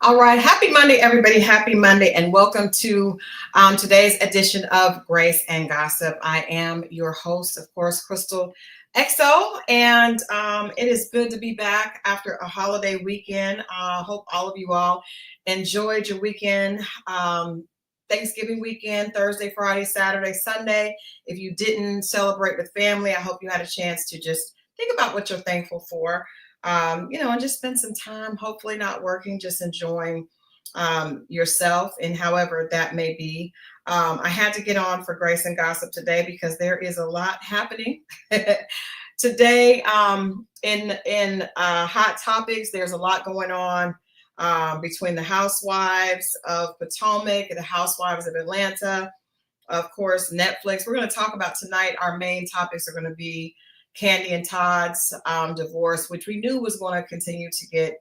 All right. Happy Monday, everybody. Happy Monday, and welcome to today's edition of Grace and Gossip. I am your host, of course, Crystal XO, and it is good to be back after a holiday weekend. Hope all of you all enjoyed your weekend. Thanksgiving weekend, Thursday, Friday, Saturday, Sunday. If you didn't celebrate with family, I hope you had a chance to just think about what you're thankful for. And just spend some time, hopefully not working, just enjoying yourself and however that may be. I had to get on for Grace and Gossip today because there is a lot happening today in hot topics. There's a lot going on between the Housewives of Potomac and the Housewives of Atlanta. Of course, Netflix. We're going to talk about tonight. Our main topics are going to be Kandi and Todd's divorce, which we knew was going to continue to get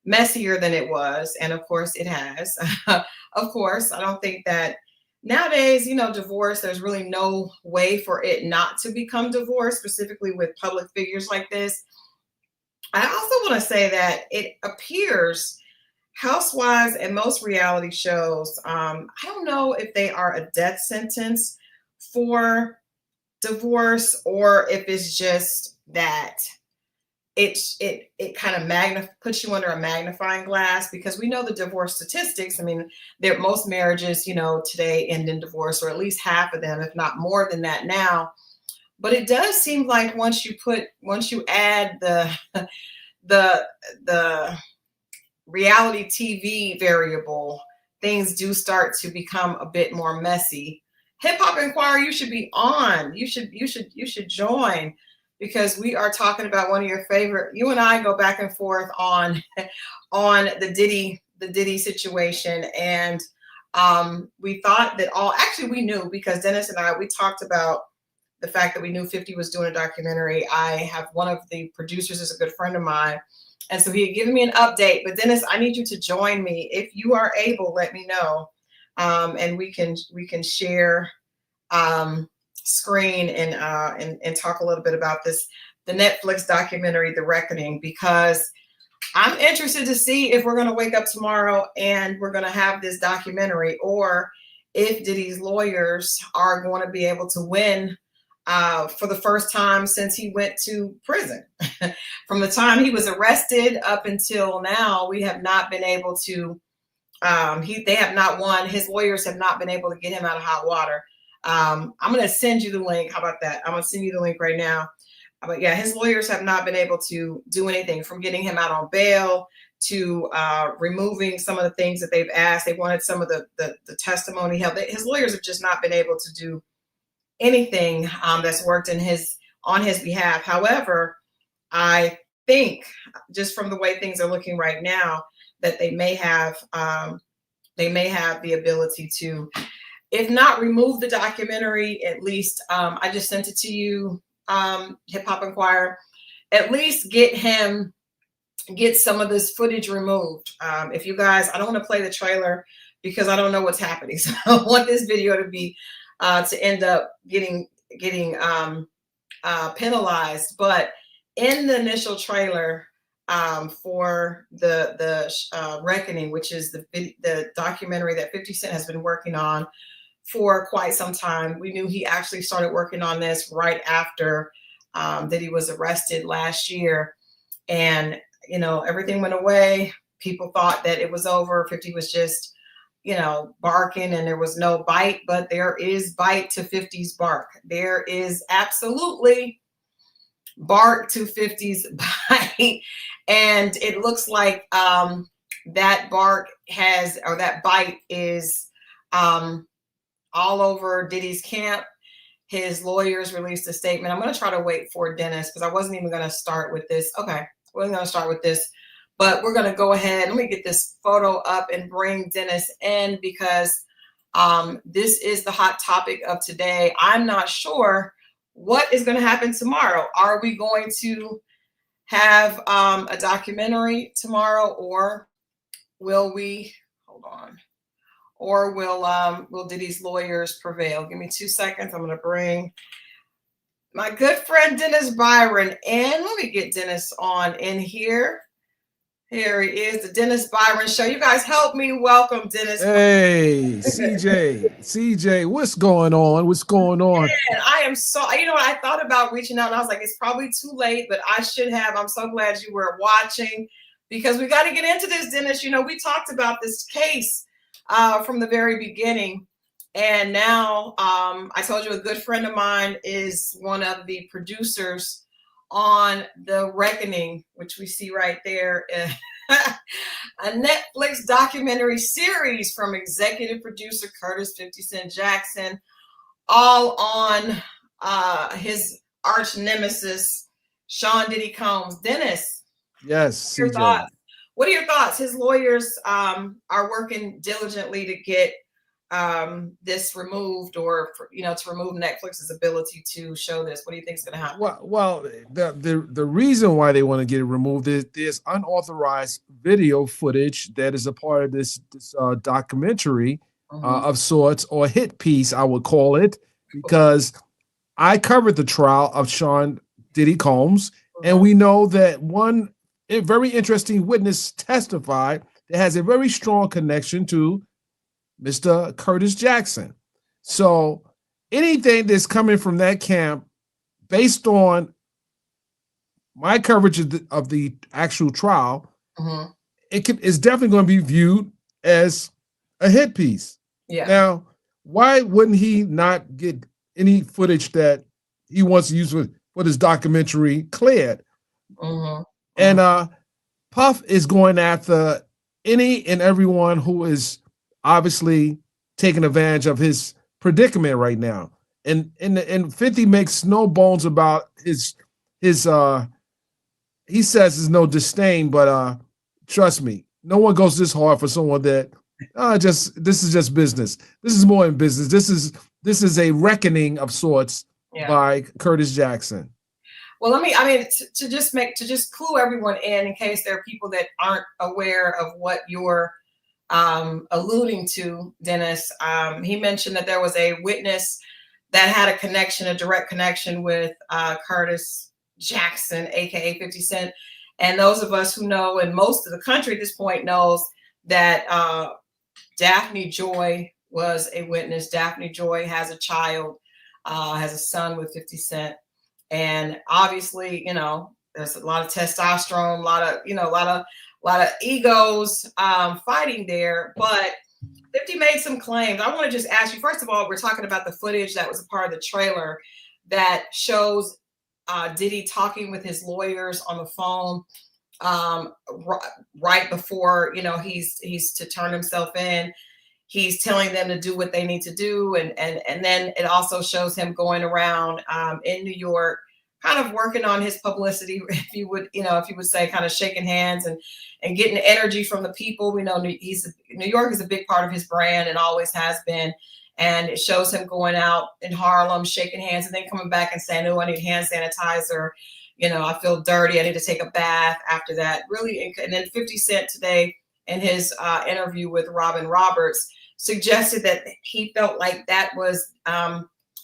messier than it was. And of course it has. Of course, I don't think that nowadays, divorce, there's really no way for it not to become divorce, specifically with public figures like this. I also want to say that it appears Housewives and most reality shows, I don't know if they are a death sentence for divorce or if it's just that it kind of puts you under a magnifying glass, because we know the divorce statistics. I mean, most marriages, today end in divorce, or at least half of them, if not more than that now. But it does seem like once you add the reality TV variable, things do start to become a bit more messy. Hip Hop Inquirer, you should be on. You should join, because we are talking about one of your favorite. You and I go back and forth on the Diddy situation, and we thought that we knew, because Dennis and I, we talked about the fact that we knew 50 was doing a documentary. I have one of the producers is a good friend of mine, and so he had given me an update. But Dennis, I need you to join me if you are able. Let me know. And we can share screen and talk a little bit about the Netflix documentary, The Reckoning, because I'm interested to see if we're going to wake up tomorrow and we're going to have this documentary, or if Diddy's lawyers are going to be able to win for the first time since he went to prison. From the time he was arrested up until now, we have not been able to. They have not won. His lawyers have not been able to get him out of hot water. I'm going to send you the link. How about that? I'm going to send you the link right now. But yeah, his lawyers have not been able to do anything, from getting him out on bail to removing some of the things that they've asked. They wanted some of the testimony held. His lawyers have just not been able to do anything that's worked on his behalf. However, I think, just from the way things are looking right now, that they may have the ability to, if not remove the documentary, at least I just sent it to you, Hip Hop Inquirer, at least get some of this footage removed. If you guys, I don't want to play the trailer because I don't know what's happening. So I want this video to be to end up getting penalized. But in the initial trailer, for the Reckoning, which is the documentary that 50 Cent has been working on for quite some time. We knew he actually started working on this right after that he was arrested last year, and everything went away. People thought that it was over. 50 was just barking, and there was no bite, but there is bite to 50's bark. There is absolutely bark to 50's bite. And it looks like that bite is all over Diddy's camp. His lawyers released a statement. I'm going to try to wait for Dennis, because I wasn't even going to start with this. Okay, we're going to start with this, but we're going to go ahead. Let me get this photo up and bring Dennis in, because this is the hot topic of today. I'm not sure what is going to happen tomorrow. Are we going to have a documentary tomorrow, or will Diddy's lawyers prevail? Give me 2 seconds. I'm going to bring my good friend Dennis Byron in. Let me get Dennis on in here. Here he is, the Dennis Byron Show. You guys help me welcome Dennis. Hey, CJ, what's going on? What's going on? Man, I am so, I thought about reaching out and I was like, it's probably too late, but I should have. I'm so glad you were watching because we got to get into this, Dennis. We talked about this case from the very beginning. And now I told you a good friend of mine is one of the producers on The Reckoning, which we see right there. A Netflix documentary series from executive producer Curtis 50 Cent Jackson, all on his arch nemesis, Sean Diddy Combs. Dennis, Yes, your CJ. thoughts? What are your thoughts? His lawyers are working diligently to get this removed, or to remove Netflix's ability to show this. What do you think is going to happen? Well, the reason why they want to get it removed is there's unauthorized video footage that is a part of this documentary of sorts, or hit piece, I would call it, because I covered the trial of Sean Diddy Combs, and we know that one very interesting witness testified that has a very strong connection to Mr. Curtis Jackson. So anything that's coming from that camp, based on my coverage of the actual trial, is definitely going to be viewed as a hit piece. Yeah. Now, why wouldn't he not get any footage that he wants to use for this documentary cleared? And Puff is going after any and everyone who is obviously taking advantage of his predicament right now. And 50 makes no bones about his he says there's no disdain, but trust me, no one goes this hard for someone that this is just business. This is more than business. This is a reckoning of sorts by Curtis Jackson. Well, to just clue everyone in case there are people that aren't aware of what you're alluding to, Dennis. He mentioned that there was a witness that had a direct connection with Curtis Jackson, aka 50 Cent. And those of us who know, and most of the country at this point knows, that Daphne Joy was a witness. Daphne Joy has a child, has a son with 50 Cent. And obviously, there's a lot of testosterone, a lot of egos fighting there. But 50 made some claims. I want to just ask you, first of all, we're talking about the footage that was a part of the trailer that shows Diddy talking with his lawyers on the phone right before, he's to turn himself in. He's telling them to do what they need to do. And then it also shows him going around in New York, kind of working on his publicity, if you would say, kind of shaking hands and getting energy from the people. We know New York is a big part of his brand and always has been. And it shows him going out in Harlem, shaking hands, and then coming back and saying, "Oh, I need hand sanitizer. I feel dirty. I need to take a bath after that." Really. And then 50 Cent today in his interview with Robin Roberts suggested that he felt like that was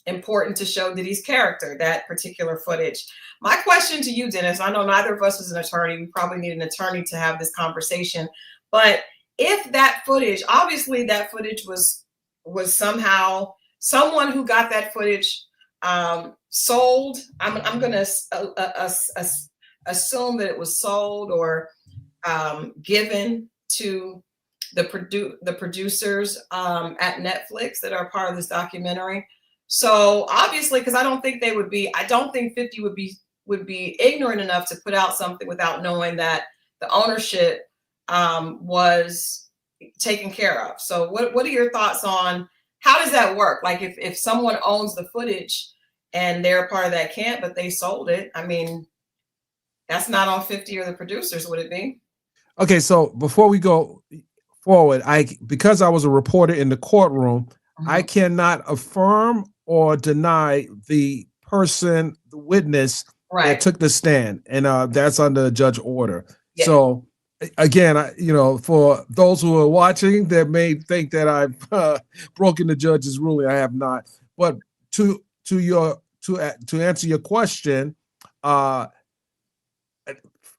important to show Diddy's character, that particular footage. My question to you, Dennis, I know neither of us is an attorney. We probably need an attorney to have this conversation. But if that footage, obviously that footage was somehow someone who got that footage sold. I'm going to assume that it was sold or given to the producers at Netflix that are part of this documentary. So obviously, because I don't think 50 would be ignorant enough to put out something without knowing that the ownership was taken care of. So what are your thoughts on how does that work? Like if someone owns the footage and they're part of that camp, but they sold it, that's not on 50 or the producers, would it be? Okay, so before we go forward, because I was a reporter in the courtroom, I cannot affirm or deny the witness that took the stand, and that's under judge order. Yeah. So again, for those who are watching that may think that I've broken the judge's ruling, I have not. But to answer your question,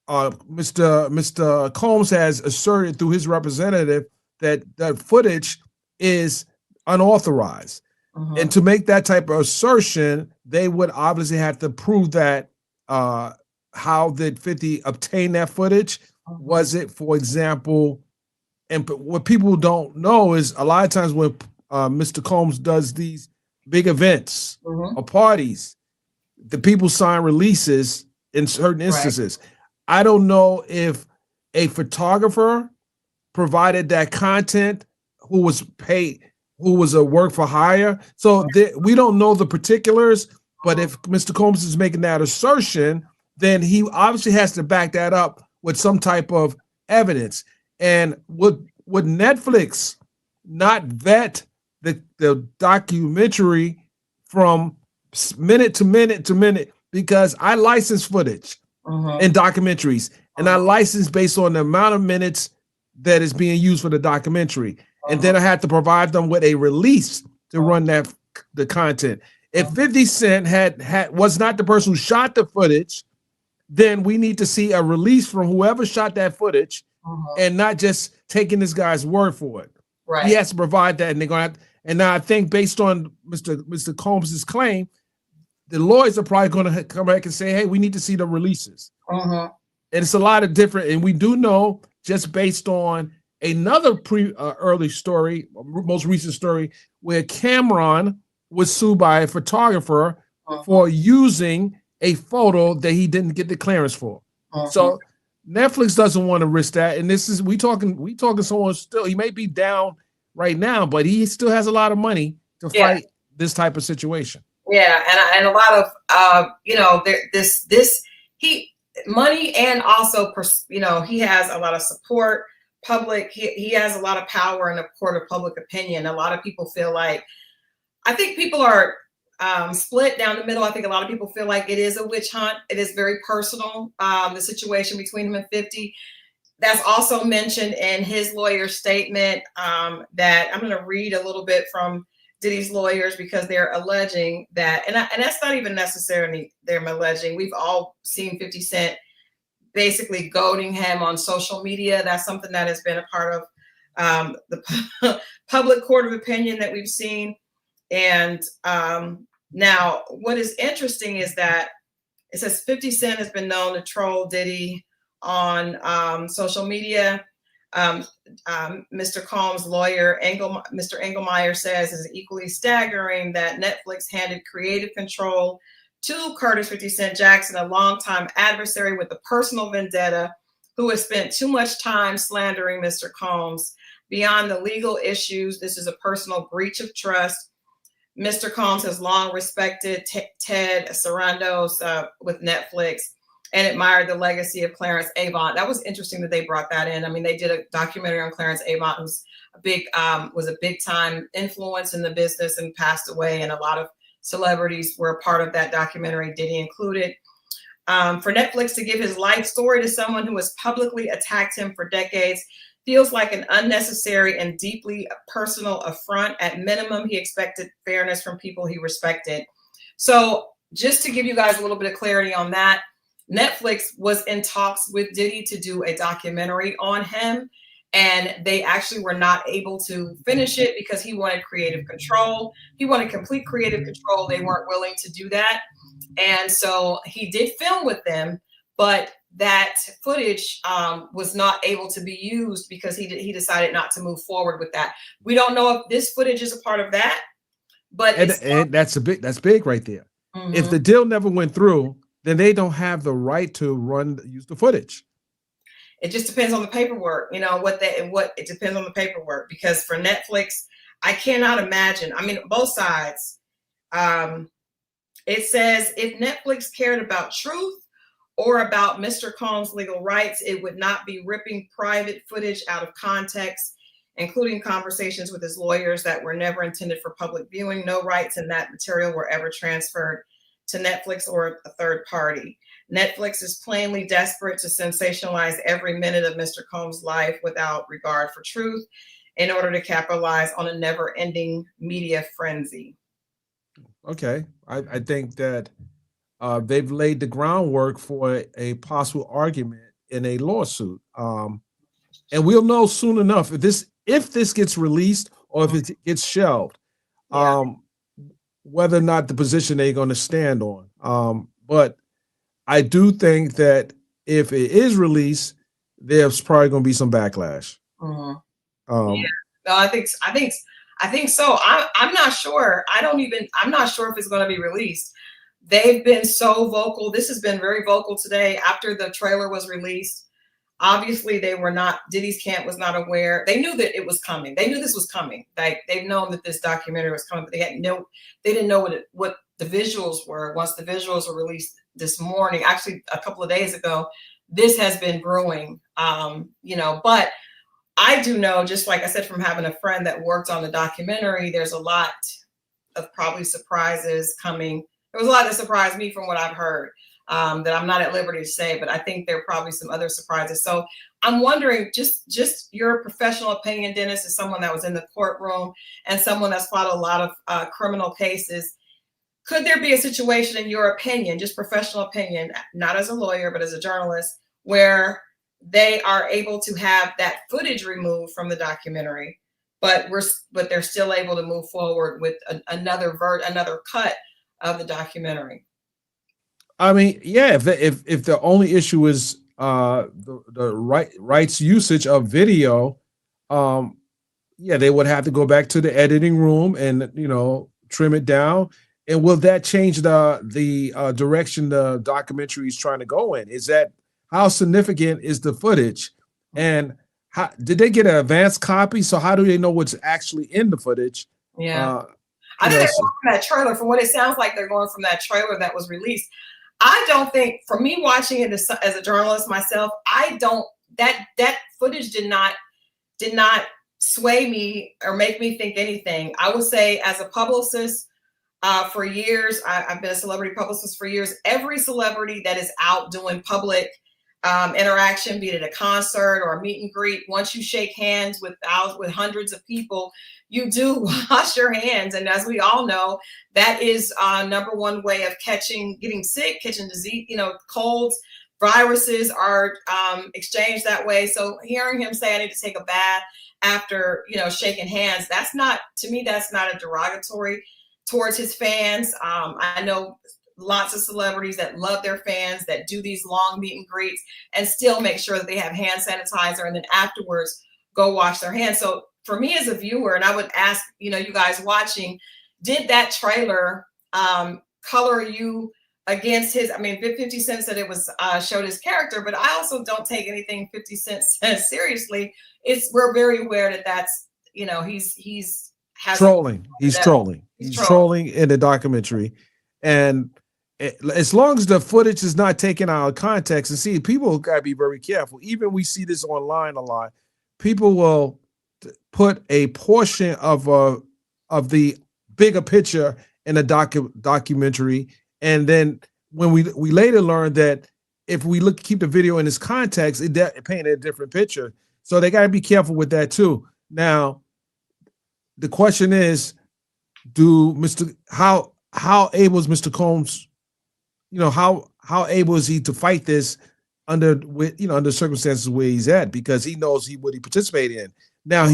Mr. Combs has asserted through his representative that that footage is unauthorized. And to make that type of assertion, they would obviously have to prove that how did 50 obtain that footage? Was it, for example, and what people don't know is a lot of times when Mr. Combs does these big events or parties, the people sign releases in certain instances. Right. I don't know if a photographer provided that content who was paid, who was a work for hire. So we don't know the particulars, but if Mr. Combs is making that assertion, then he obviously has to back that up with some type of evidence. And would Netflix not vet the documentary from minute to minute to minute? Because I license footage in documentaries, and I license based on the amount of minutes that is being used for the documentary. And then I had to provide them with a release to run the content. If 50 Cent was not the person who shot the footage, then we need to see a release from whoever shot that footage and not just taking this guy's word for it. Right. He has to provide that, and they're going to and now I think based on Mr. Combs's claim, the lawyers are probably going to come back and say, hey, we need to see the releases. And it's a lot of different, and we do know just based on another early story, most recent story, where Cameron was sued by a photographer for using a photo that he didn't get the clearance for. So Netflix doesn't want to risk that. And this is we talking someone still, he may be down right now, but he still has a lot of money to fight this type of situation. Yeah, and a lot of money, and also he has a lot of support. He has a lot of power in the court of public opinion. A lot of people feel like, I think people are split down the middle. I think a lot of people feel like it is a witch hunt. It is very personal, the situation between him and 50. That's also mentioned in his lawyer's statement that I'm going to read a little bit from Diddy's lawyers, because they're alleging that, and that's not even necessarily they're alleging. We've all seen 50 Cent basically goading him on social media. That's something that has been a part of the public court of opinion that we've seen. And now what is interesting is that it says 50 Cent has been known to troll Diddy on social media. Mr. Combs' lawyer, Mr. Engelmeyer, says is equally staggering that Netflix handed creative control to Curtis 50 Cent Jackson, a longtime adversary with a personal vendetta, who has spent too much time slandering Mr. Combs. Beyond the legal issues, this is a personal breach of trust. Mr. Combs has long respected Ted Sarandos with Netflix and admired the legacy of Clarence Avant. That was interesting that they brought that in. I mean, they did a documentary on Clarence Avant, who's was a big time influence in the business and passed away, and a lot of celebrities were a part of that documentary, Diddy included. For Netflix to give his life story to someone who has publicly attacked him for decades feels like an unnecessary and deeply personal affront. At minimum, he expected fairness from people he respected. So just to give you guys a little bit of clarity on that, Netflix was in talks with Diddy to do a documentary on him, and they actually were not able to finish it because he wanted creative control. He wanted complete creative control. They weren't willing to do that. And so he did film with them, but that footage was not able to be used because he decided not to move forward with that. We don't know if this footage is a part of that, but and that's big right there. If the deal never went through, then they don't have the right to use the footage. It just depends on the paperwork, it depends on the paperwork, because for Netflix, I cannot imagine. I mean, both sides. It says if Netflix cared about truth or about Mr. Combs' legal rights, it would not be ripping private footage out of context, including conversations with his lawyers that were never intended for public viewing. No rights in that material were ever transferred to Netflix or a third party. Netflix is plainly desperate to sensationalize every minute of Mr. Combs' life without regard for truth in order to capitalize on a never-ending media frenzy. Okay. I think that they've laid the groundwork for a possible argument in a lawsuit. And we'll know soon enough if this gets released or if it gets shelved, whether or not the position they're going to stand on. But I do think that if it is released, there's probably going to be some backlash. Mm-hmm. No, I think so. I'm not sure. I'm not sure if it's going to be released. They've been so vocal. This has been very vocal today after the trailer was released. Obviously, Diddy's camp was not aware. They knew that it was coming. They knew this was coming. Like, they've known that this documentary was coming, but they didn't know what the visuals were. Once the visuals were released this morning, actually a couple of days ago, this has been brewing. But I do know, just like I said, from having a friend that worked on the documentary, there's a lot of probably surprises coming. There was a lot that surprised me from what I've heard. That I'm not at liberty to say, but I think there are probably some other surprises. So I'm wondering, just your professional opinion, Dennis, as someone that was in the courtroom and someone that's fought a lot of criminal cases, could there be a situation, in your opinion, just professional opinion, not as a lawyer, but as a journalist, where they are able to have that footage removed from the documentary, but they're still able to move forward with another cut of the documentary? I mean, yeah, if the only issue is the rights usage of video, they would have to go back to the editing room and trim it down. And will that change the direction the documentary is trying to go in? How significant is the footage, and how did they get an advanced copy? So how do they know what's actually in the footage? Yeah, I think they're going from that trailer. From what it sounds like, they're going from that trailer that was released. I don't think, for me watching it as a journalist myself, that footage did not sway me or make me think anything. I would say, as a publicist for years, I've been a celebrity publicist for years. Every celebrity that is out doing public interaction, be it at a concert or a meet and greet, once you shake hands with hundreds of people, you do wash your hands. And as we all know, that is number one way of getting sick, catching disease, colds, viruses are exchanged that way. So hearing him say, I need to take a bath after, shaking hands, to me, that's not a derogatory towards his fans. I know lots of celebrities that love their fans, that do these long meet and greets and still make sure that they have hand sanitizer and then afterwards go wash their hands. So for me as a viewer, and I would ask, you guys watching, did that trailer color you against his? I mean, 50 Cent said it was showed his character, but I also don't take anything 50 Cent says seriously. We're very aware that that's, he's trolling. He's trolling in the documentary. And as long as the footage is not taken out of context, and see, people got to be very careful. Even we see this online a lot. People will put a portion of the bigger picture in a documentary, and then when we later learn that if we keep the video in its context, it painted a different picture. So they got to be careful with that too. Now, the question is, how able is Mr. Combs? How able is he to fight this under circumstances where he's at, because he knows what he participated in. Now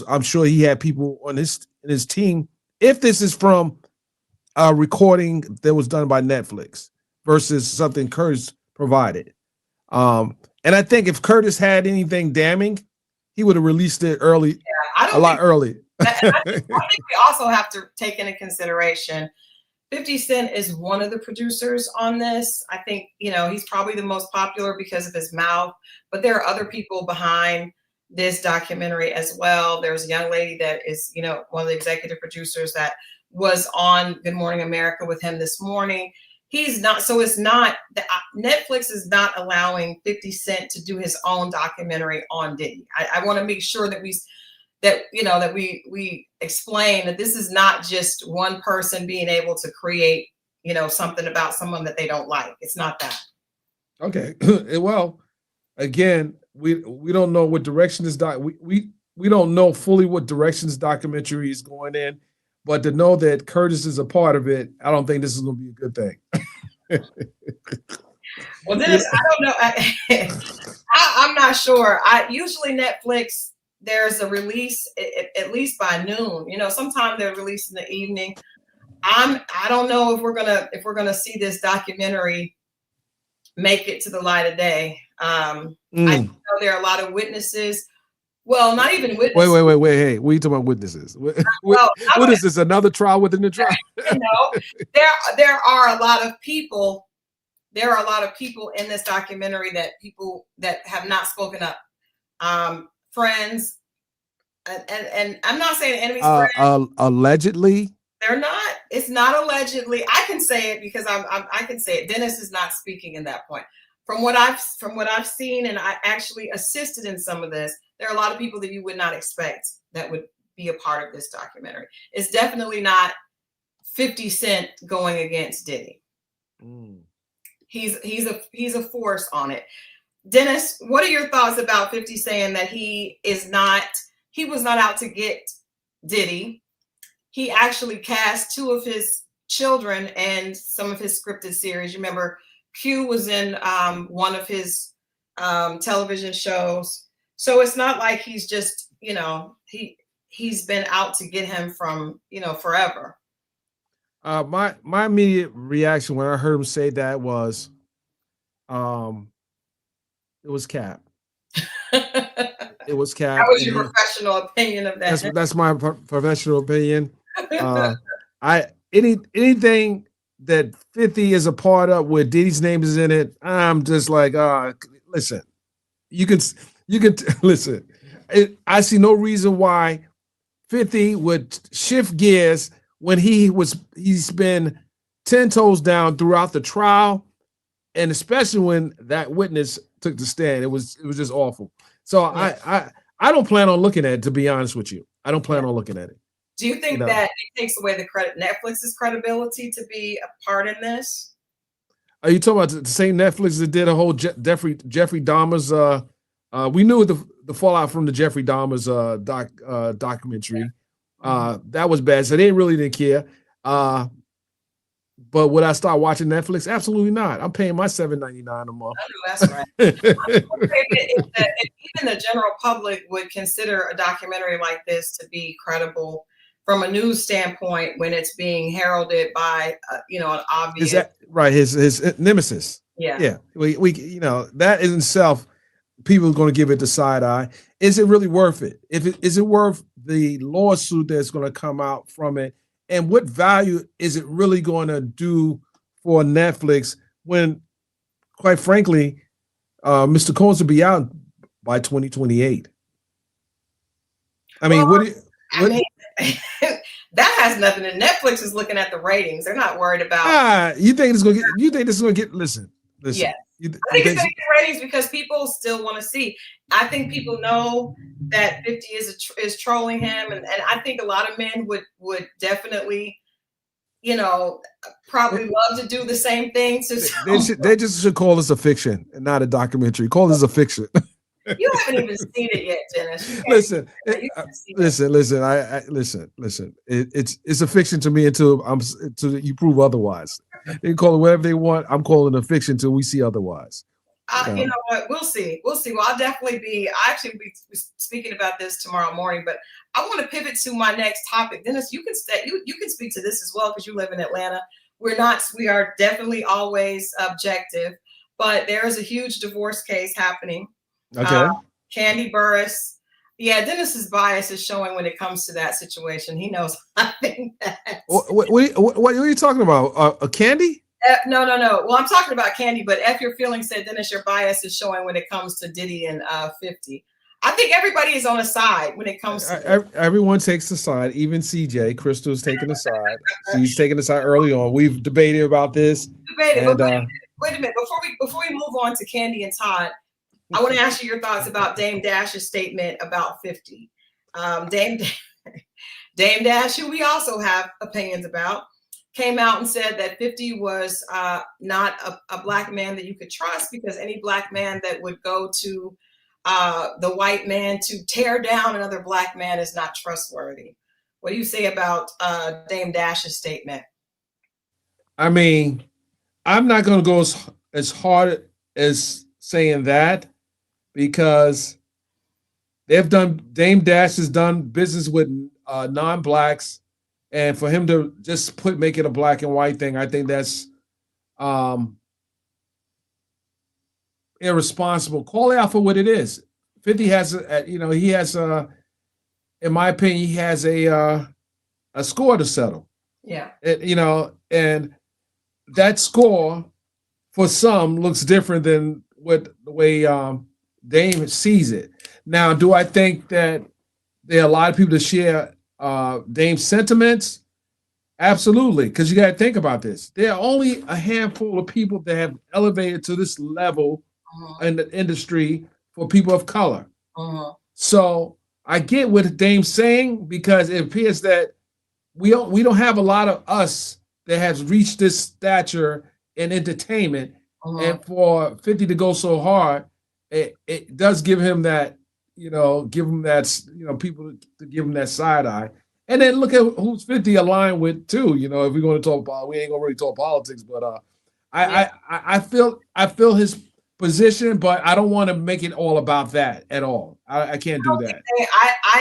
I'm sure he had people in his team. If this is from a recording that was done by Netflix versus something Curtis provided, and I think if Curtis had anything damning, he would have released it early, a lot early. I think we also have to take into consideration 50 Cent is one of the producers on this. I think, he's probably the most popular because of his mouth, but there are other people behind this documentary as well. There's a young lady that is, one of the executive producers that was on Good Morning America with him this morning. Netflix is not allowing 50 Cent to do his own documentary on Diddy. I want to make sure that we explain that this is not just one person being able to create, something about someone that they don't like. It's not that. Okay. Well, again, we don't know what direction this we don't know fully what direction this documentary is going in, but to know that Curtis is a part of it, I don't think this is going to be a good thing. Well, Dennis, I don't know. I'm not sure. I usually Netflix. There's a release at least by noon. You know, sometimes they're released in the evening. I don't know if we're gonna see this documentary make it to the light of day. I know there are a lot of witnesses. Well, not even witnesses. Wait. Hey, what are you talking about witnesses? Well, what is this? Another trial within the trial? You know, there are a lot of people. There are a lot of people in this documentary that have not spoken up. Friends, and I'm not saying enemies. Allegedly. They're not. It's not allegedly. I can say it because I can say it. Dennis is not speaking in that point. From what I've seen, and I actually assisted in some of this, there are a lot of people that you would not expect that would be a part of this documentary. It's definitely not 50 Cent going against Diddy. He's a force on it. Dennis, what are your thoughts about 50 saying that he was not out to get Diddy? He actually cast 2 of his children and some of his scripted series. You remember Q was in one of his television shows. So it's not like he's just, he's been out to get him from, forever. My immediate reaction when I heard him say that was, it was cap. It was cap. That was your professional opinion of that. That's my professional opinion. Anything that 50 is a part of where Diddy's name is in it, I'm just like, listen, you can listen. I see no reason why 50 would shift gears when he's been 10 toes down throughout the trial, and especially when that witness took the stand. It was just awful. So yeah. I don't plan on looking at it, to be honest with you. I don't plan on looking at it. Do you think that it takes away Netflix's credibility to be a part in this? Are you talking about the same Netflix that did a whole Jeffrey Dahmer's? We knew the fallout from the Jeffrey Dahmer's documentary. Yeah. That was bad. So they didn't care. But would I start watching Netflix? Absolutely not. I'm paying my $7.99 a month. That's right. If even the general public would consider a documentary like this to be credible from a news standpoint when it's being heralded by an obvious his nemesis. Yeah. We that in itself, people are going to give it the side eye. Is it really worth it? Is it worth the lawsuit that's going to come out from it? And what value is it really going to do for Netflix when, quite frankly, Mr. Combs will be out by 2028? I mean, that has nothing to Netflix is looking at the ratings. They're not worried about. You think this is going to get? Listen. Yeah. I think it's going to get ratings because people still want to see. I think people know that 50 is trolling him, and I think a lot of men would definitely, probably love to do the same thing. They just should call this a fiction and not a documentary. Call this a fiction. You haven't even seen it yet, Dennis. Listen. It's a fiction to me until you prove otherwise. They can call it whatever they want. I'm calling it a fiction until we see otherwise. You know what? We'll see. Well, I'll definitely be speaking about this tomorrow morning, but I want to pivot to my next topic. Dennis, you can speak to this as well because you live in Atlanta. We are definitely always objective, but there is a huge divorce case happening. Okay. Kandi Burruss. Yeah, Dennis's bias is showing when it comes to that situation. He knows I think that. What are you talking about? Kandi? No. Well, I'm talking about Kandi, but if your feelings said, Dennis, your bias is showing when it comes to Diddy and 50. I think everybody is on a side when it comes to everyone takes a side. Even CJ, Crystal's taking a side. She's taking a side early on. We've debated about this. Wait a minute. Before we move on to Kandi and Todd, I want to ask you your thoughts about Dame Dash's statement about 50. Dame Dash, who we also have opinions about, came out and said that 50 was not a black man that you could trust because any black man that would go to the white man to tear down another black man is not trustworthy. What do you say about Dame Dash's statement? I mean, I'm not going to go as hard as saying that because Dame Dash has done business with non-blacks, and for him to just make it a black and white thing, I think that's um, irresponsible. Call it out for what it is. 50 has, he has, in my opinion, he has a score to settle. Yeah. And that score for some looks different than the way Dame sees it. Now, do I think that there are a lot of people that share Dame's sentiments? Absolutely, because you got to think about this. There are only a handful of people that have elevated to this level in the industry for people of color. So I get what Dame's saying because it appears that we don't have a lot of us that has reached this stature in entertainment, and for 50 to go so hard, it does give him that, people to give him that side eye. And then look at who's 50 aligned with too. If we're going to talk about, we ain't gonna really talk politics, but I feel his position, but I don't want to make it all about that at all. I can't do that.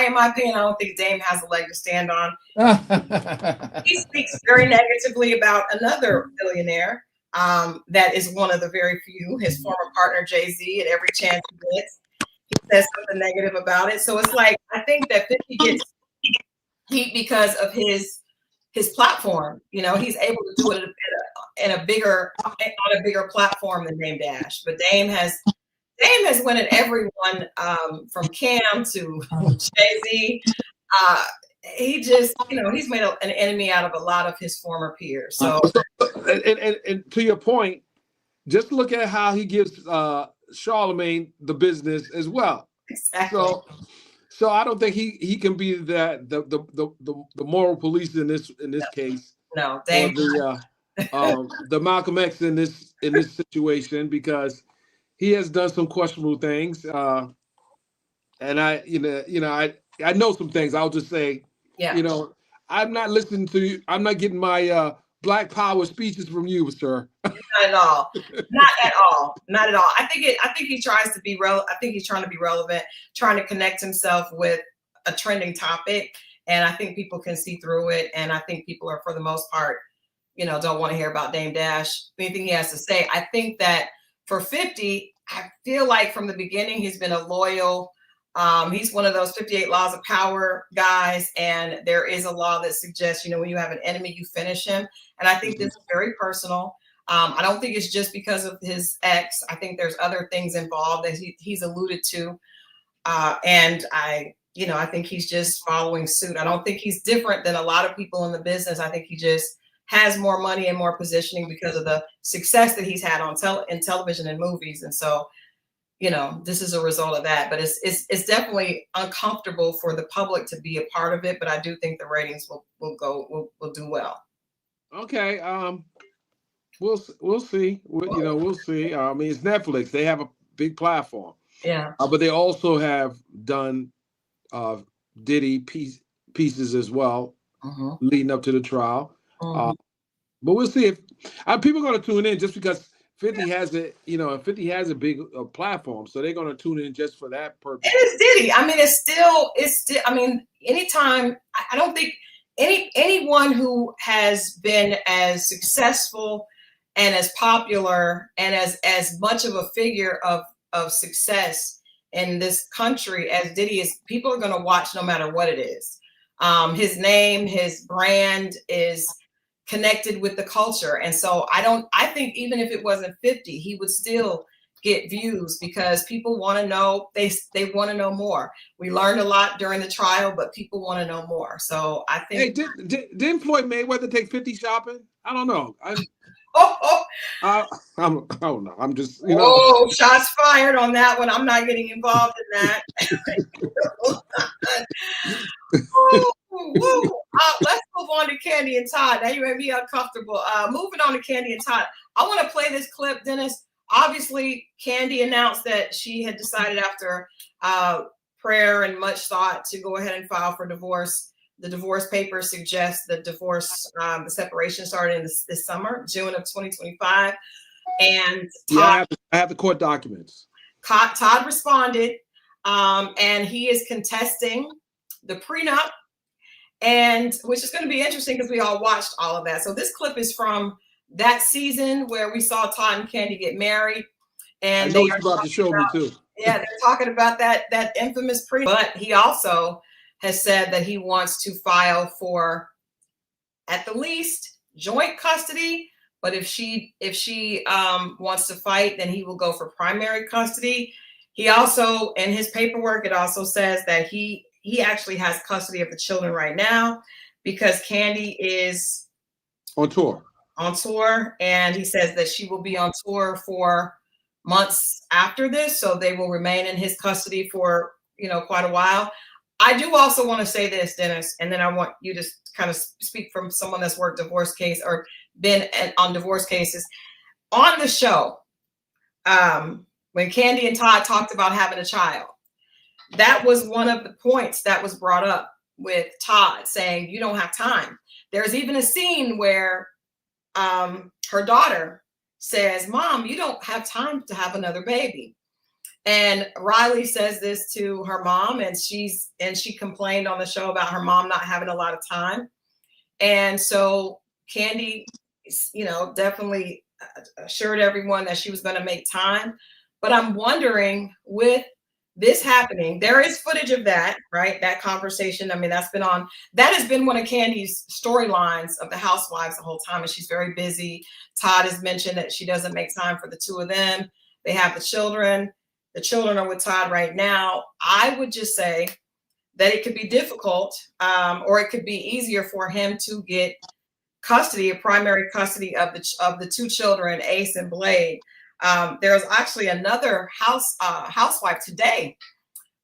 In my opinion, I don't think Dame has a leg to stand on. He speaks very negatively about another billionaire that is one of the very few, his former partner Jay-Z. At every chance he gets, he says something negative about it. So it's like, I think that 50 gets heat because of his platform. He's able to do it on a bigger platform than Dame Dash. But Dame has went at everyone from Cam to Jay-Z. He just, he's made an enemy out of a lot of his former peers. So, and to your point, just look at how he gives Charlemagne the business as well. Exactly. So I don't think he can be the moral police in this case. No, Dame. Or the Malcolm X in this situation, because he has done some questionable things, and I know some things. I'll just say, I'm not listening to you. I'm not getting my Black Power speeches from you, sir. Not at all. Not at all. Not at all. I think he tries to be I think he's trying to be relevant, trying to connect himself with a trending topic, and I think people can see through it. And I think people are, for the most part, don't want to hear about Dame Dash, anything he has to say. I think that for 50, I feel like from the beginning he's been a loyal. He's one of those 58 laws of power guys, and there is a law that suggests, when you have an enemy, you finish him. And I think this is very personal. I don't think it's just because of his ex. I think there's other things involved that he's alluded to, and I think he's just following suit. I don't think he's different than a lot of people in the business. I think he just has more money and more positioning because of the success that he's had in television and movies. And so, this is a result of that. But it's definitely uncomfortable for the public to be a part of it. But I do think the ratings will do well. Okay. We'll see. We'll see. I mean, it's Netflix. They have a big platform. Yeah. But they also have done Diddy pieces as well, leading up to the trial. But we'll see if people are going to tune in just because 50 has a big platform, so they're going to tune in just for that purpose. It is Diddy. I mean, it's still. I mean, anytime. I don't think anyone who has been as successful and as popular and as much of a figure of success in this country as Diddy is, people are going to watch no matter what it is. His name, his brand is connected with the culture. And so I think even if it wasn't 50, he would still get views because people want to know, they want to know more. We learned a lot during the trial, but people want to know more. So I think. Hey, didn't Floyd Mayweather take 50 shopping? I don't know. I don't know. I'm just, shots fired on that one. I'm not getting involved in that. Let's move on to Kandi and Todd. Now you made me uncomfortable. Moving on to Kandi and Todd. I want to play this clip, Dennis. Obviously, Kandi announced that she had decided after prayer and much thought to go ahead and file for divorce. The divorce papers suggest the divorce, the separation started in this summer, June of 2025. And Todd, I have the court documents. Todd responded, and he is contesting the prenup, and which is going to be interesting because we all watched all of that. So this clip is from that season where we saw Todd and Kandi get married, and I know he's about to show me too. Yeah, they're talking about that infamous prenup. But he also has said that he wants to file for, at the least, joint custody. But if she wants to fight, then he will go for primary custody. He also, in his paperwork, it also says that he actually has custody of the children right now because Kandi is on tour. And he says that she will be on tour for months after this, so they will remain in his custody for quite a while. I do also want to say this, Dennis, and then I want you to kind of speak from someone that's worked divorce case or been on divorce cases. On the show, when Kandi and Todd talked about having a child, that was one of the points that was brought up with Todd saying, you don't have time. There's even a scene where her daughter says, Mom, you don't have time to have another baby. And Riley says this to her mom, and she complained on the show about her mom not having a lot of time. And so Kandi, definitely assured everyone that she was going to make time. But I'm wondering, with this happening, there is footage of that, right? That conversation. I mean, that has been one of Kandi's storylines of the Housewives the whole time, and she's very busy. Todd has mentioned that she doesn't make time for the two of them. They have the children. The children are with Todd right now. I would just say that it could be difficult, or it could be easier for him to get primary custody of the two children, Ace and Blade. There's actually another housewife today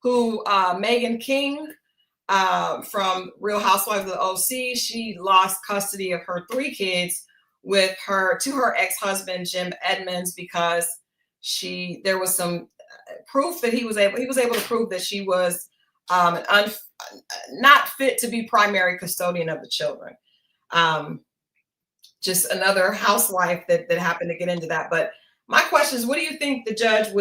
who, Megan King, from Real Housewives of the OC, she lost custody of her 3 kids to her ex-husband, Jim Edmonds, because there was some proof that he was able to prove that she was not fit to be primary custodian of the children. Just another housewife that happened to get into that. But my question is, what do you think the judge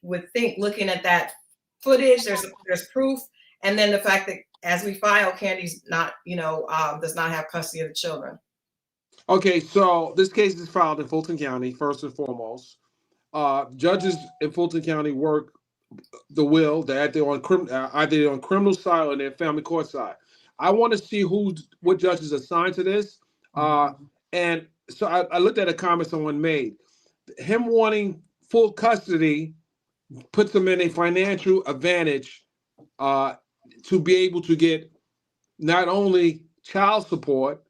would think looking at that footage? There's proof, and then the fact that as we file, Kandi's not, does not have custody of the children. Okay, so this case is filed in Fulton County first and foremost. Judges in Fulton County work the will. They're either on criminal side or their family court side. I want to see what judges assigned to this. And so I looked at a comment someone made. Him wanting full custody puts him in a financial advantage to be able to get not only child support,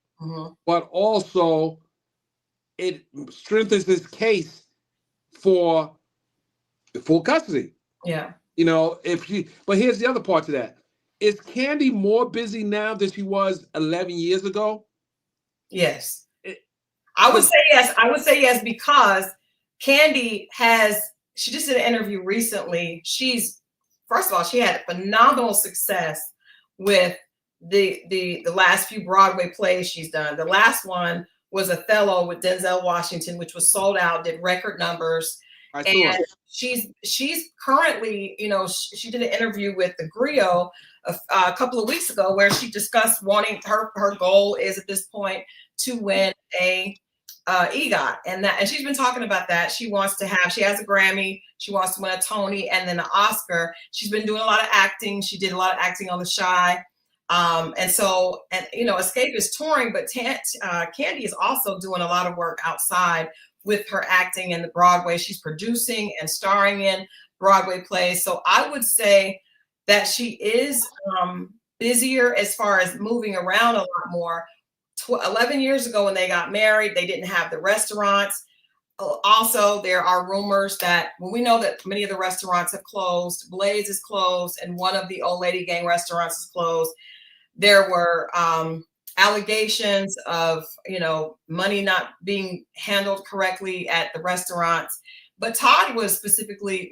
but also it strengthens his case for full custody. Yeah. But here's the other part to that. Is Kandi more busy now than she was 11 years ago? Yes. I would say yes. I would say yes, because Kandi she just did an interview recently. First of all, she had phenomenal success with the last few Broadway plays she's done. The last one was Othello with Denzel Washington, which was sold out, did record numbers. And she's currently, she did an interview with the Griot a couple of weeks ago where she discussed wanting her goal is at this point to win a EGOT, and she's been talking about that. She has a Grammy, she wants to win a Tony and then an Oscar. She's been doing a lot of acting. She did a lot of acting on The Chi. Escape is touring, but Kandi is also doing a lot of work outside with her acting in the Broadway. She's producing and starring in Broadway plays. So I would say that she is busier as far as moving around a lot more. 11 years ago when they got married, they didn't have the restaurants. Also, there are rumors that we know that many of the restaurants have closed. Blaze is closed, and one of the Old Lady Gang restaurants is closed. There were allegations of money not being handled correctly at the restaurants. But Todd was specifically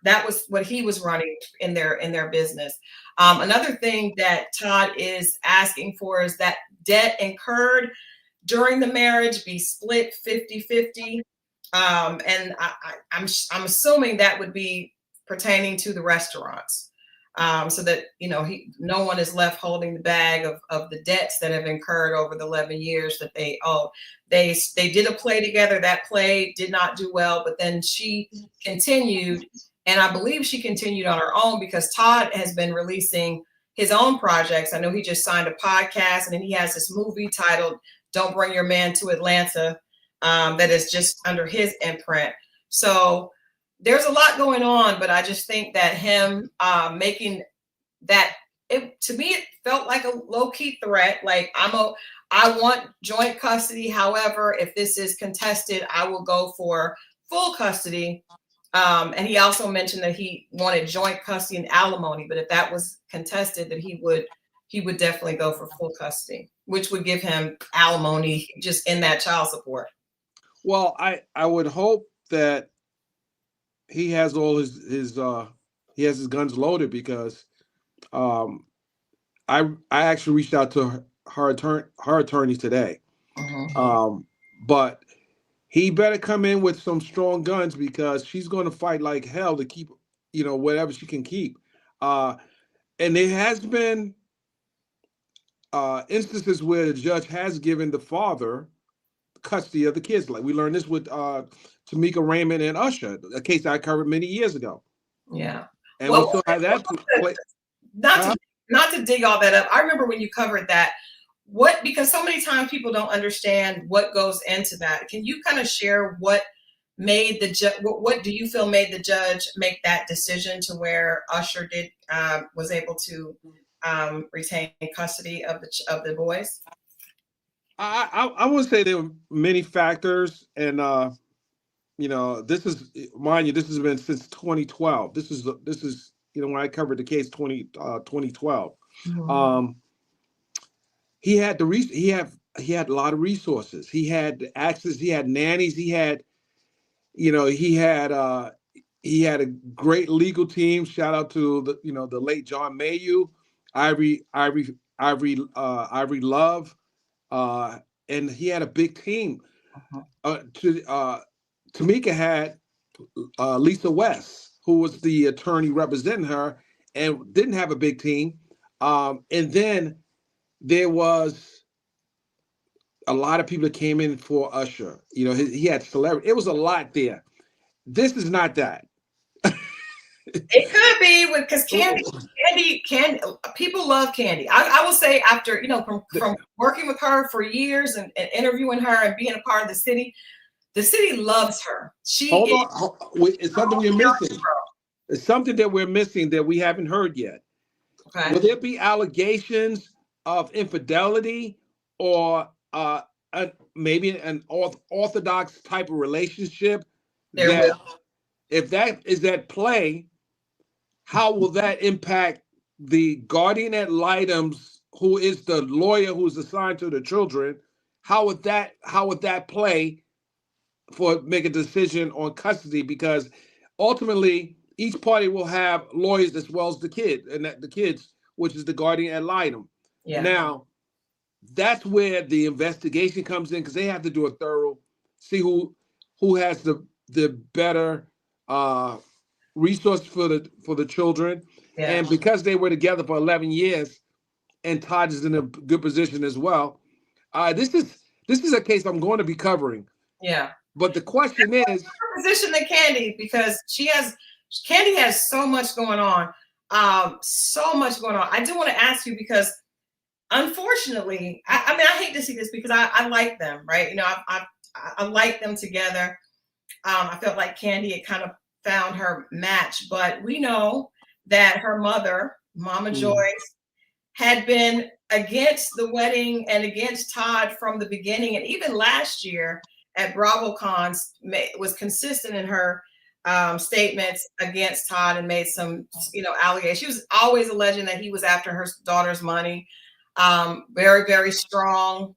that was what he was running in their business. Another thing that Todd is asking for is that debt incurred during the marriage be split 50-50. And I'm assuming that would be pertaining to the restaurants, so that no one is left holding the bag of the debts that have incurred over the 11 years that they owe. They did a play together. That play did not do well, but then she continued, and I believe she continued on her own because Todd has been releasing his own projects. I know he just signed a podcast, and then he has this movie titled "Don't Bring Your Man to Atlanta." That is just under his imprint. So there's a lot going on, but I just think that him making that, to me, it felt like a low-key threat. Like, I want joint custody. However, if this is contested, I will go for full custody. And he also mentioned that he wanted joint custody and alimony, but if that was contested, that he would definitely go for full custody, which would give him alimony just in that child support. Well, I would hope that he has all his he has his guns loaded, because I actually reached out to her attorney today. But he better come in with some strong guns, because she's going to fight like hell to keep whatever she can keep. And there has been instances where the judge has given the father custody of the kids. Like, we learned this with Tamika Raymond and Usher, a case I covered many years ago. Yeah. And we still have that play. Not to dig all that up. I remember when you covered that, because so many times people don't understand what goes into that. Can you kind of share what made the judge, what do you feel made the judge make that decision to where Usher was able to retain custody of the boys? I would say there were many factors, and this is, mind you, this has been since 2012. This is when I covered the case 2012. Mm-hmm. He had a lot of resources. He had access. He had nannies. He had a great legal team. Shout out to the late John Mayu, Ivory Love. And he had a big team. Tamika had Lisa West, who was the attorney representing her, and didn't have a big team. And then there was a lot of people that came in for Usher. He had celebrity. It was a lot there. This is not that. It could be, because Kandi, people love Kandi. I will say, after from working with her for years and interviewing her and being a part of the city loves her. It's something we're missing. It's something that we're missing that we haven't heard yet. Okay. Will there be allegations of infidelity, or maybe an orthodox type of relationship? If that is at play, how will that impact the guardian ad litem's, who is the lawyer who's assigned to the children? How would that play for make a decision on custody? Because ultimately, each party will have lawyers as well as the kids, which is the guardian ad litem. Yeah. Now, that's where the investigation comes in, because they have to do a thorough, see who has the better resource for the children. Yeah. And because they were together for 11 years, and Todd is in a good position as well, this is a case I'm going to be covering. Yeah. But the question is, her position than Kandi, because Kandi has so much going on. I do want to ask you, because unfortunately, I mean, I hate to see this, because I like them, right? I like them together. I felt like Kandi had kind of found her match, but we know that her mother, Mama Joyce, had been against the wedding and against Todd from the beginning. And even last year at BravoCon, was consistent in her statements against Todd, and made some, allegations. She was always alleging that he was after her daughter's money. Very, very strong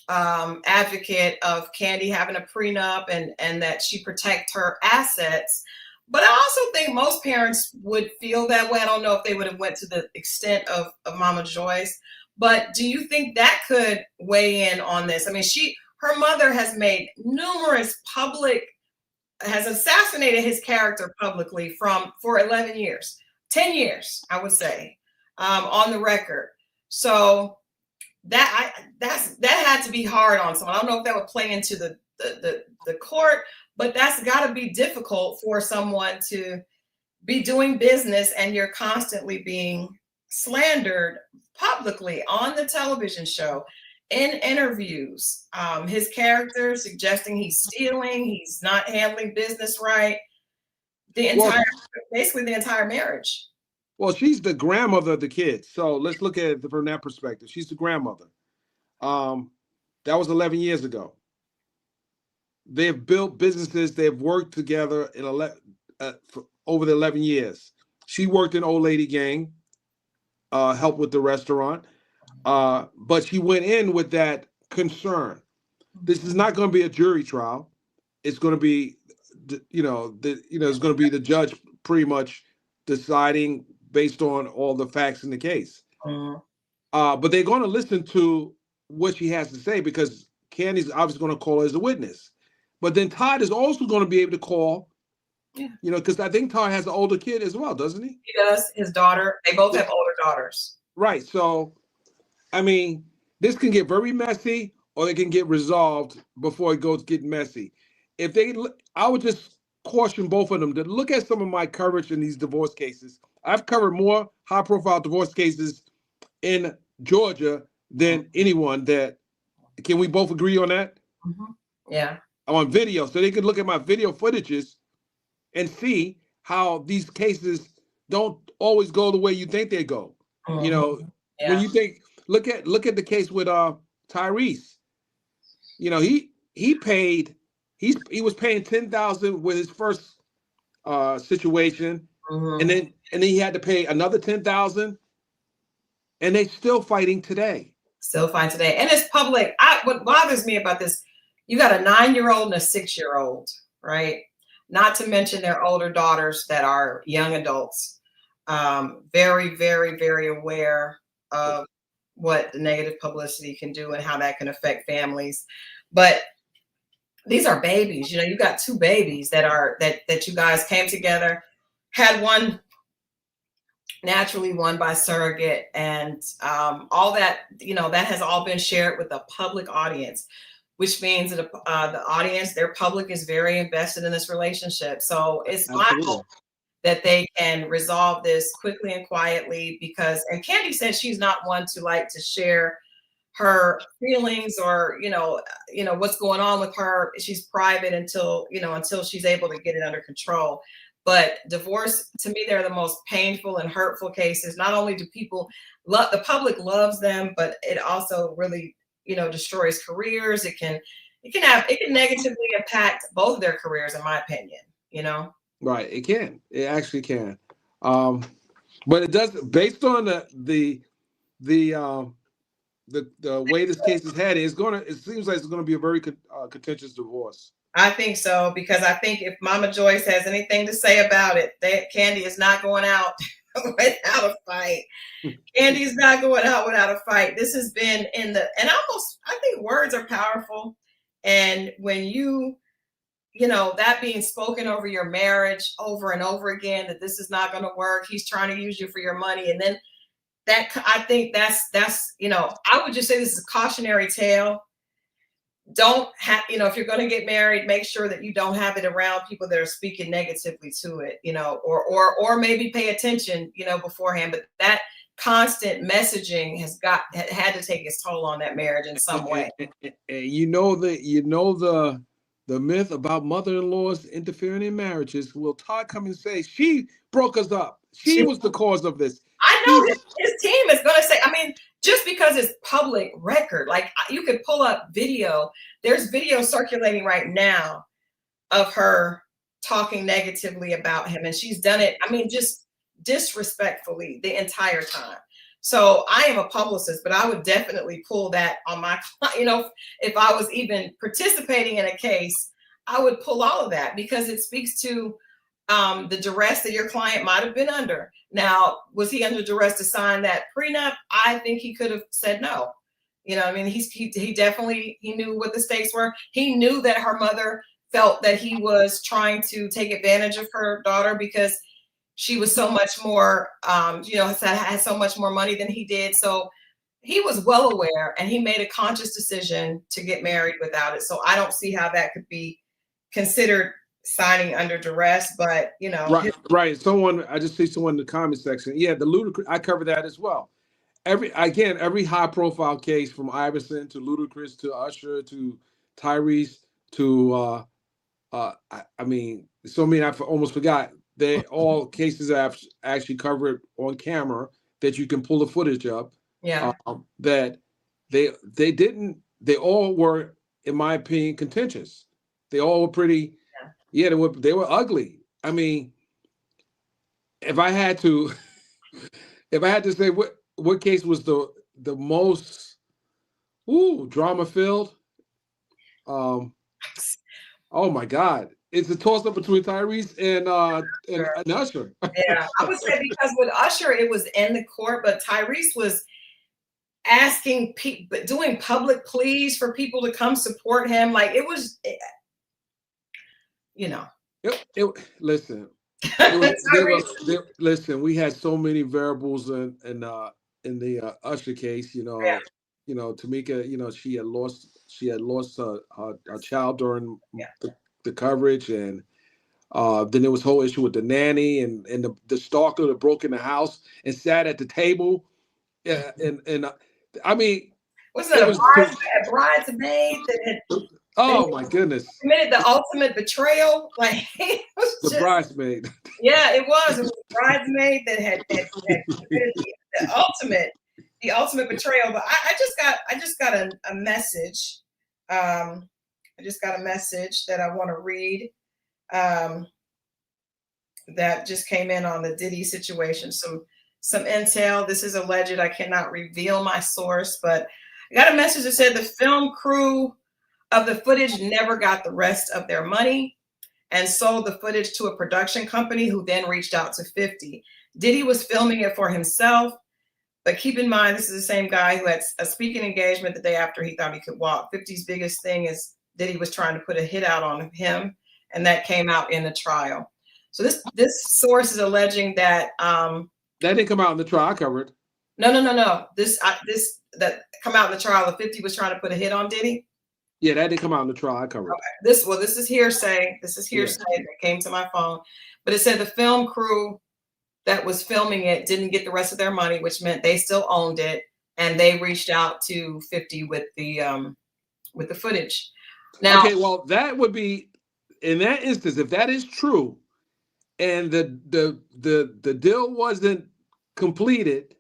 advocate of Kandi having a prenup, and that she protect her assets. But I also think most parents would feel that way. I don't know if they would have went to the extent of Mama Joyce, but do you think that could weigh in on this? I mean, her mother has made numerous has assassinated his character publicly for 11 years, 10 years, I would say, on the record. So that had to be hard on someone. I don't know if that would play into the court, but that's got to be difficult for someone to be doing business and you're constantly being slandered publicly on the television show, in interviews, his character suggesting he's stealing, he's not handling business right, basically the entire marriage. Well, she's the grandmother of the kids, so let's look at it from that perspective. She's the grandmother. That was 11 years ago. They've built businesses. They've worked together for over the 11 years. She worked in Old Lady Gang, helped with the restaurant, but she went in with that concern. This is not going to be a jury trial. It's going to be, it's going to be the judge pretty much deciding based on all the facts in the case. But they're going to listen to what she has to say because Kandi's obviously going to call her as a witness. But then Todd is also going to be able to call, because I think Todd has an older kid as well, doesn't he? He does. His daughter. They both have older daughters. Right. So, I mean, this can get very messy or it can get resolved before it goes get messy. I would just caution both of them to look at some of my coverage in these divorce cases. I've covered more high-profile divorce cases in Georgia than anyone. Can we both agree on that? Mm-hmm. Yeah. On video, so they can look at my video footages and see how these cases don't always go the way you think they go. Mm-hmm. When you think, look at the case with Tyrese. He was paying $10,000 with his first situation, and then he had to pay another $10,000, and they're still fighting today. And it's public. What bothers me about this, you got a 9-year-old and a 6-year-old, right? Not to mention their older daughters that are young adults, very, very, very aware of what the negative publicity can do and how that can affect families. But these are babies. You got 2 babies that you guys came together, had one naturally, one by surrogate, and all that, that has all been shared with a public audience, which means that the audience, their public, is very invested in this relationship. So it's my hope that they can resolve this quickly and quietly and Kandi said she's not one to like to share her feelings or, what's going on with her. She's private until she's able to get it under control. But divorce, to me, they're the most painful and hurtful cases. Not only do people the public loves them, but it also really, destroys careers. It can negatively impact both of their careers, in my opinion, Right. It can. It actually can. But it does, based on the way this case is headed, it seems like it's going to be a very contentious divorce. I think so, because I think if Mama Joyce has anything to say about it, Kandi is not going out without a fight. Kandi's not going out without a fight. This has been I think words are powerful. And when that being spoken over your marriage over and over again, that this is not going to work, he's trying to use you for your money. And then I think that's, I would just say this is a cautionary tale. Don't have, if you're going to get married, make sure that you don't have it around people that are speaking negatively to it, or maybe pay attention, beforehand. But that constant messaging had to take its toll on that marriage in some way. The myth about mother-in-laws interfering in marriages. Will Todd come and say she broke us up? She was the cause of this. I know his team is going to say, just because it's public record, like you could pull up video. There's video circulating right now of her talking negatively about him. And she's done it, just disrespectfully the entire time. So I am a publicist, but I would definitely pull that on my, if I was even participating in a case, I would pull all of that because it speaks to the duress that your client might have been under. Now, was he under duress to sign that prenup? I think he could have said no. You know, I mean, he definitely, he knew what the stakes were. He knew that her mother felt that he was trying to take advantage of her daughter because she was so much more, you know, had so much more money than he did. So he was well aware, and he made a conscious decision to get married without it. So I don't see how that could be considered signing under duress, but you know, right. Someone, I just see someone in the comment section. Yeah, the Ludacris, I cover that as well. Every high profile case, from Iverson to Ludacris to Usher to Tyrese to I mean, so many I almost forgot. They all cases I've actually covered on camera that you can pull the footage up. Yeah. That they all were, in my opinion, contentious. They all were pretty. Yeah, they were ugly. I mean, if I had to say what case was the most drama filled, oh my God, it's a toss up between Tyrese and Usher. Yeah, I would say because with Usher it was in the court, but Tyrese was asking people, doing public pleas for people to come support him. Like it was, you know. Listen, listen. We had so many variables in the Usher case. You know, Tamika. You know, she had lost a child during the coverage, and then there was a whole issue with the nanny and the stalker that broke in the house and sat at the table. Yeah, and I mean, was it a bridesmaid that had? Oh my goodness! Committed the ultimate betrayal, like the bridesmaid. Yeah, it was. It was a bridesmaid that had committed the ultimate betrayal. But I just got a message. I just got a message that I want to read. That just came in on the Diddy situation. Some intel. This is alleged. I cannot reveal my source, but I got a message that said the film crew of the footage never got the rest of their money and sold the footage to a production company who then reached out to 50. Diddy was filming it for himself, but keep in mind, this is the same guy who had a speaking engagement the day after he thought he could walk. 50's biggest thing is Diddy was trying to put a hit out on him, and that came out in the trial. So this source is alleging that that didn't come out in the trial I covered. No. This that come out in the trial. The 50 was trying to put a hit on Diddy. Yeah, that didn't come out in the trial I covered. Okay. This is hearsay. This is hearsay that came to my phone. But it said the film crew that was filming it didn't get the rest of their money, which meant they still owned it, and they reached out to 50 with the footage. Now, okay, well, that would be, in that instance, if that is true, and the deal wasn't completed,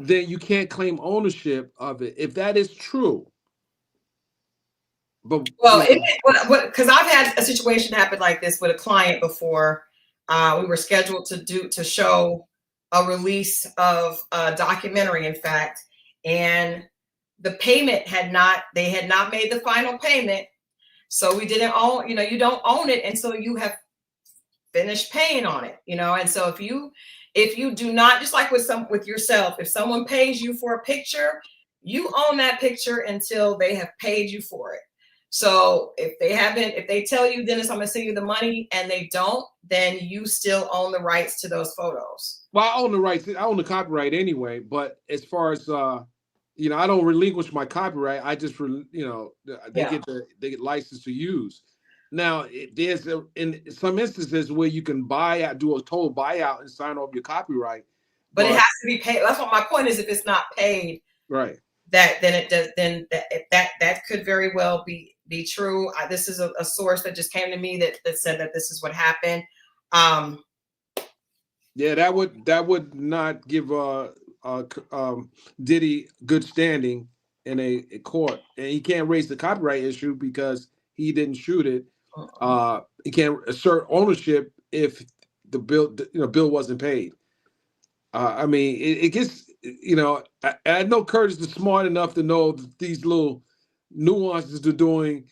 then you can't claim ownership of it. If that is true. But well, because I've had a situation happen like this with a client before. We were scheduled to show a release of a documentary, in fact, and the payment they had not made the final payment. So we didn't own, you don't own it until you have finished paying on it, And so if you do not, just like with yourself, if someone pays you for a picture, you own that picture until they have paid you for it. So if they tell you, Dennis, I'm going to send you the money, and they don't, then you still own the rights to those photos. Well, I own the rights. I own the copyright anyway. But as far as I don't relinquish my copyright. I just they get licensed to use. Now there's in some instances where you can do a total buyout and sign off your copyright. But it has to be paid. That's what my point is. If it's not paid, right? That could very well be true. This is a source that just came to me that said that this is what happened. Yeah, that would not give Diddy good standing in a court, and he can't raise the copyright issue because he didn't shoot it. He can't assert ownership if the bill wasn't paid. I mean, it gets. I know Curtis is smart enough to know these little nuances to doing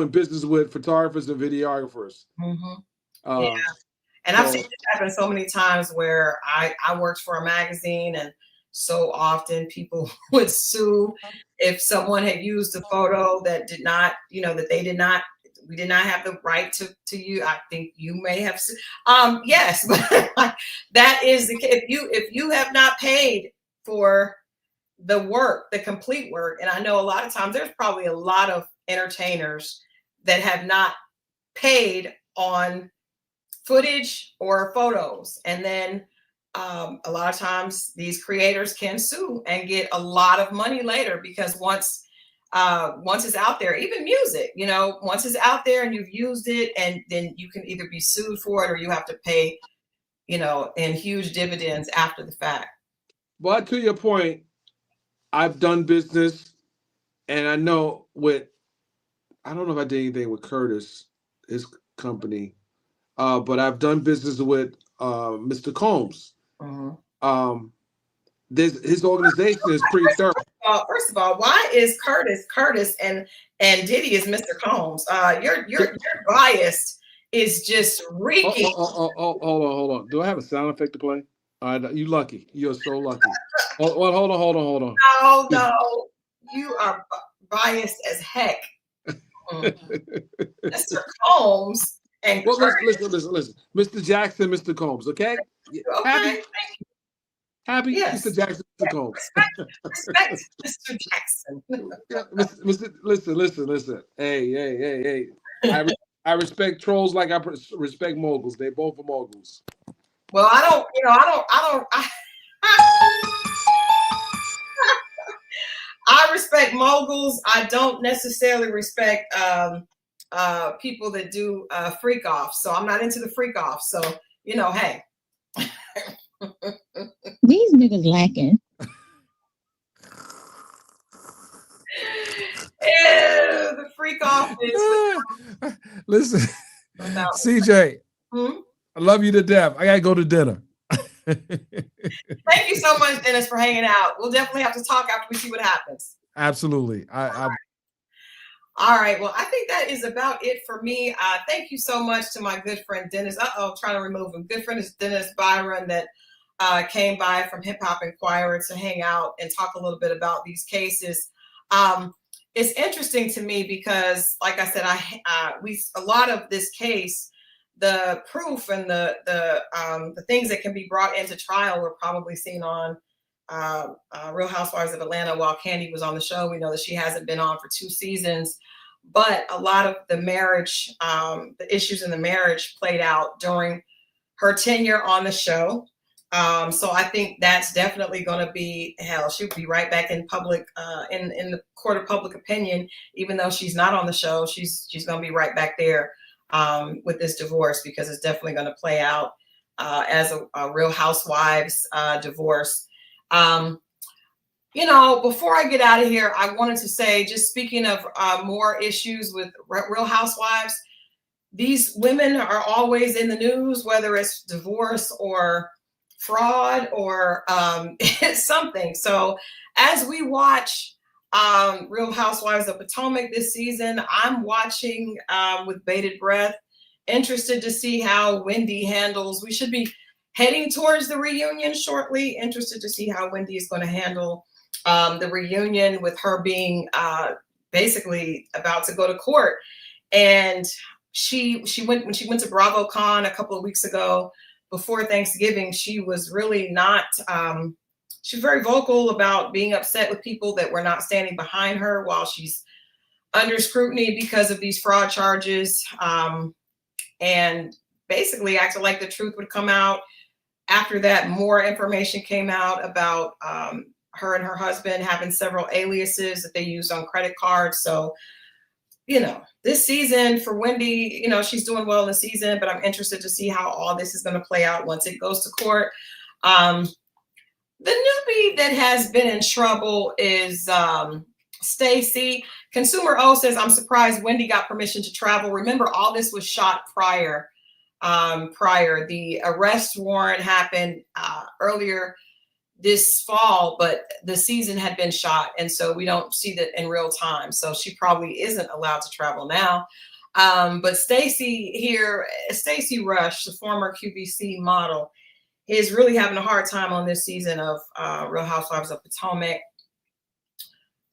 business with photographers and videographers. Yeah. And I've seen this happen so many times where I worked for a magazine, and so often people would sue if someone had used a photo that did not, we did not have the right to you. I think you may have, yes, but that is the case. If you have not paid for the work, the complete work, and I know a lot of times there's probably a lot of entertainers that have not paid on footage or photos, and then a lot of times these creators can sue and get a lot of money later, because once it's out there, even music, once it's out there and you've used it, and then you can either be sued for it or you have to pay, in huge dividends after the fact. But to your point, I've done business, and I know I don't know if I did anything with Curtis, his company, but I've done business with Mr. Combs. Mm-hmm. His organization is pretty thorough. First of all, why is Curtis and Diddy is Mr. Combs? Your bias is just reeking. Hold on. Do I have a sound effect to play? You lucky. You're so lucky. Hold on. No, you are biased as heck. Mr. Combs and listen. Mr. Jackson, Mr. Combs, okay? Okay. Happy? Yes. Mr. Jackson, Mr. Combs. Respect Mr. Jackson. Listen. Hey. I respect trolls like I respect moguls. They both are moguls. Well, I respect moguls. I don't necessarily respect people that do freak off. So I'm not into the freak off. So, hey. These niggas lacking. Ew, the freak off is. Listen, CJ, I love you to death. I gotta go to dinner. Thank you so much, Dennis, for hanging out. We'll definitely have to talk after we see what happens. Absolutely. All right. Well, I think that is about it for me. Thank you so much to my good friend Dennis. Trying to remove him. Good friend is Dennis Byron that came by from Hip Hop Inquirer to hang out and talk a little bit about these cases. It's interesting to me because, like I said, a lot of this case, the proof and the things that can be brought into trial were probably seen on Real Housewives of Atlanta while Kandi was on the show. We know that she hasn't been on for 2 seasons, but a lot of the marriage, the issues in the marriage played out during her tenure on the show. So I think that's definitely going to be, she'll be right back in public, in the court of public opinion, even though she's not on the show. She's going to be right back there with this divorce, because it's definitely going to play out as a Real Housewives divorce. Before I get out of here, I wanted to say, just speaking of more issues with Real Housewives, these women are always in the news, whether it's divorce or fraud or something. So as we watch Real Housewives of Potomac this season, I'm watching with bated breath, interested to see how Wendy handles. We should be heading towards the reunion shortly. Interested to see how Wendy is going to handle the reunion, with her being basically about to go to court. And when she went to BravoCon a couple of weeks ago before Thanksgiving, she was really not. She was very vocal about being upset with people that were not standing behind her while she's under scrutiny because of these fraud charges, and basically acted like the truth would come out. After that, more information came out about her and her husband having several aliases that they used on credit cards. So, this season for Wendy, she's doing well in the season, but I'm interested to see how all this is going to play out once it goes to court. The newbie that has been in trouble is Stacy. Consumer O says, I'm surprised Wendy got permission to travel. Remember, all this was shot prior. The arrest warrant happened earlier this fall, but the season had been shot, and so we don't see that in real time. So she probably isn't allowed to travel now. But Stacey Rush, the former QVC model, is really having a hard time on this season of Real Housewives of Potomac.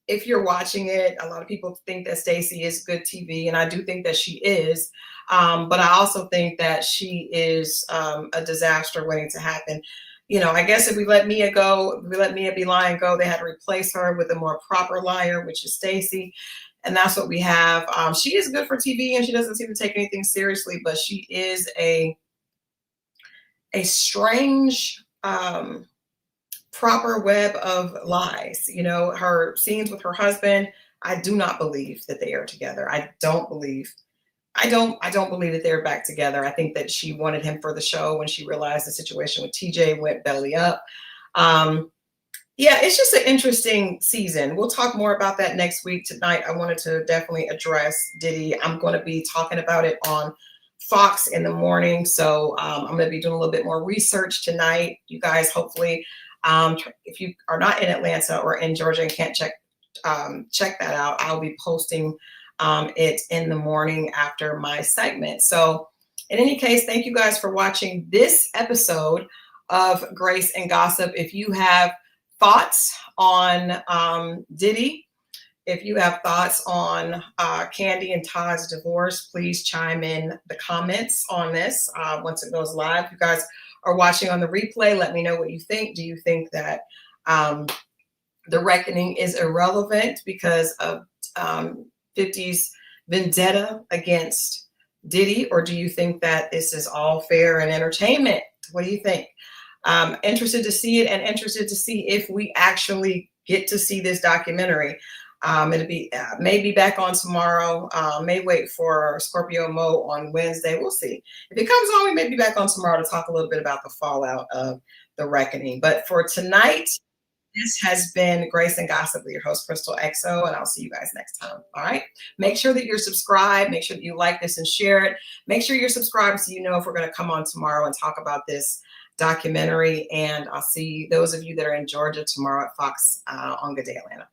If you're watching it, a lot of people think that Stacey is good TV, and I do think that she is. But I also think that she is a disaster waiting to happen. You know, I guess if we let Mia go, we let Mia be lying go, they had to replace her with a more proper liar, which is Stacey. And that's what we have. She is good for TV, and she doesn't seem to take anything seriously, but she is a strange proper web of lies. You know, her scenes with her husband, I do not believe that they are together. I don't believe that they're back together. I think that she wanted him for the show when she realized the situation with TJ went belly up. Yeah, it's just an interesting season. We'll talk more about that next week. Tonight, I wanted to definitely address Diddy. I'm going to be talking about it on Fox in the morning. So I'm going to be doing a little bit more research tonight. You guys, hopefully, if you are not in Atlanta or in Georgia and can't check that out, I'll be posting it in the morning after my segment. So in any case, thank you guys for watching this episode of Grace and Gossip. If you have thoughts on Diddy, if you have thoughts on Kandi and Todd's divorce, please chime in the comments on this once it goes live. If you guys are watching on the replay, let me know what you think. Do you think that the reckoning is irrelevant because of 50's vendetta against Diddy, or do you think that this is all fair and entertainment? What do you think? Interested to see it, and interested to see if we actually get to see this documentary. It'll be maybe back on tomorrow. May wait for Scorpio Mo on Wednesday. We'll see. If it comes on, we may be back on tomorrow to talk a little bit about the fallout of the reckoning. But for tonight, this has been Grace and Gossip with your host, Crystal XO, and I'll see you guys next time. All right. Make sure that you're subscribed. Make sure that you like this and share it. Make sure you're subscribed so you know if we're going to come on tomorrow and talk about this documentary. And I'll see those of you that are in Georgia tomorrow at Fox on Good Day Atlanta.